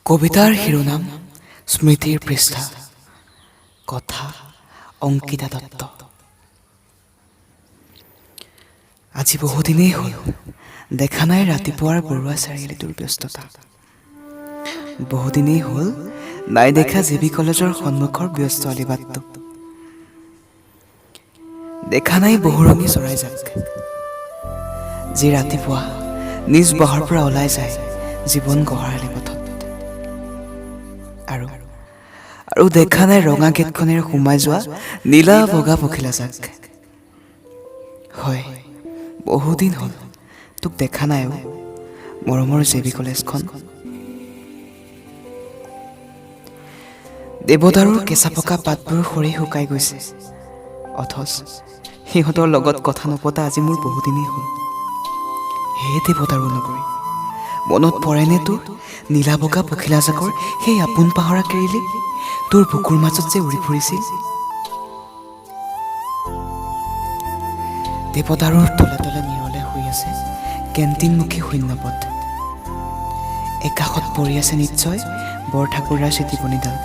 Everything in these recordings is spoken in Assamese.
কবিতাৰ শিৰোনাম স্মৃতিৰ পৃষ্ঠা কথা অংকিতা দত্ত। আজি বহুদিনেই হ'ল দেখা নাই ৰাতিপুৱাৰ বৰুৱা চাৰিআলিটোৰ ব্যস্ততা। বহুদিনেই হ'ল নাই দেখা জেবি কলেজৰ সন্মুখৰ ব্যস্ত আলিবাটটো। দেখা নাই বহুৰঙী চৰাইজাক যি ৰাতিপুৱা নিজ বহাৰ পৰা ওলাই যায় জীৱন গঢ়ালি পথত। আৰু দেখা নাই ৰঙা গেটখনেৰে সোমাই যোৱা নীলা বগা পখিলা জাক। হয়, বহুদিন হ'ল তোক দেখা নাই মৰমৰ জেবি কলেজখন। দেৱদাৰুৰ কেঁচা পকা পাতবোৰ সৰি শুকাই গৈছে, অথচ সিহঁতৰ লগত কথা নপতা আজি মোৰ বহুদিনেই হ'ল। হে দেৱদাৰু নগৰী, মনত পৰেনে তোৰ নীলা বগা পখিলা জাকৰ সেই আপোন পাহৰা কেৰিলি তোৰ বুকুৰ মাজত যে উৰি ফুৰিছিল? দেৱদাৰুৰ তলে তলে নিৰলে শুই আছে কেণ্টিনমুখী শূন্যপথ। একাষত পৰি আছে নিশ্চয় বৰঠাকুৰাৰ চিটিপনিডাল।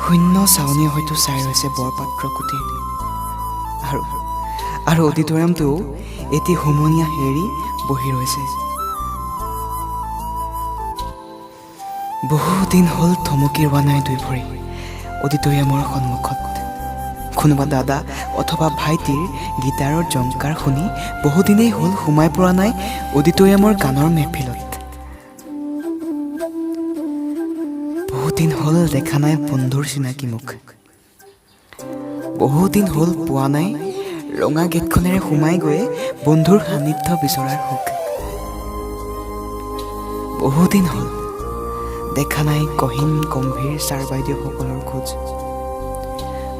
শূন্য চাৱনীয়ে হয়তো চাই ৰৈছে বৰপাত্ৰ কুটিৰ। আৰু অডিটৰিয়ামটোও এটি হুমনীয়া হেৰি বহি ৰৈছে। বহুদিন হ'ল থমকি ৰোৱা নাই দুই ভৰি অডিটৰিয়ামৰ সন্মুখত। কোনোবা দাদা অথবা ভাইটিৰ গীটাৰৰ জংকাৰ শুনি বহুদিনেই হ'ল সোমাই পৰা নাই অডিটৰিয়ামৰ গানৰ মেহফিলত। বহুদিন হ'ল দেখা নাই বন্ধুৰ চিনাকি মুখ। বহুদিন হ'ল পোৱা নাই ৰঙা গেটখনেৰে সোমাই গৈয়ে বন্ধুৰ সান্নিধ্য বিচৰাৰ সুখ। বহুদিন হ'ল দেখা নাই কহিন গম্ভীৰ ছাৰ বাইদেউসকলৰ খোজ।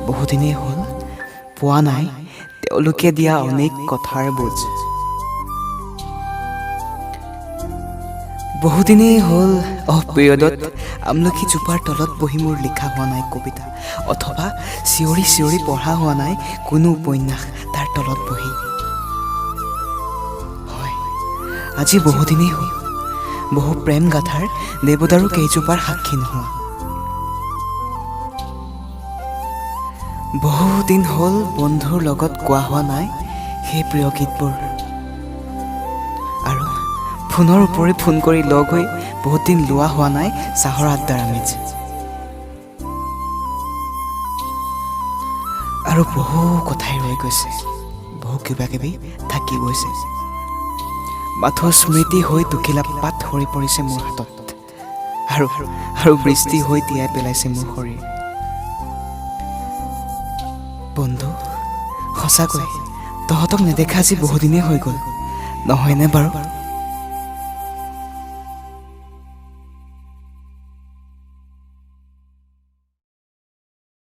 বহুদিনেই হ'ল পোৱা নাই তেওঁলোকে দিয়া অনেক কথাৰ বোজ। বহুদিনেই হ'ল অফ পিৰিয়ডত আমলখি জোপাৰ তলত বহি মোৰ লিখা হোৱা নাই কবিতা, অথবা চিঞৰি চিঞৰি পঢ়া হোৱা নাই কোনো উপন্যাস তাৰ তলত বহি। হয়, আজি বহুদিনেই হ'ল বহু প্ৰেম গাথাৰ দেৱদাৰু কেইজোপাৰ সাক্ষী নোহোৱা। বহুদিন হ'ল বন্ধুৰ লগত কোৱা হোৱা নাই সেই প্ৰিয় গীতবোৰ। আৰু ফোনৰ ওপৰি ফোন কৰি লগ হৈ বহুত দিন লোৱা হোৱা নাই চাহৰ আড্ডাৰ আমেজ। আৰু বহু কথাই ৰৈ গৈছে, বহু কিবা কিবি থাকি গৈছে। মাথো স্মৃতি হৈ টুকিলা পাত সৰি পৰিছে মোৰ হাতত, আৰু বৃষ্টি হৈ তিয়াই পেলাইছে মোৰ শৰীৰ। বন্ধু, সঁচাকৈ তহঁতক নেদেখা আজি বহুদিনেই হৈ গ'ল, নহয়নে বাৰু?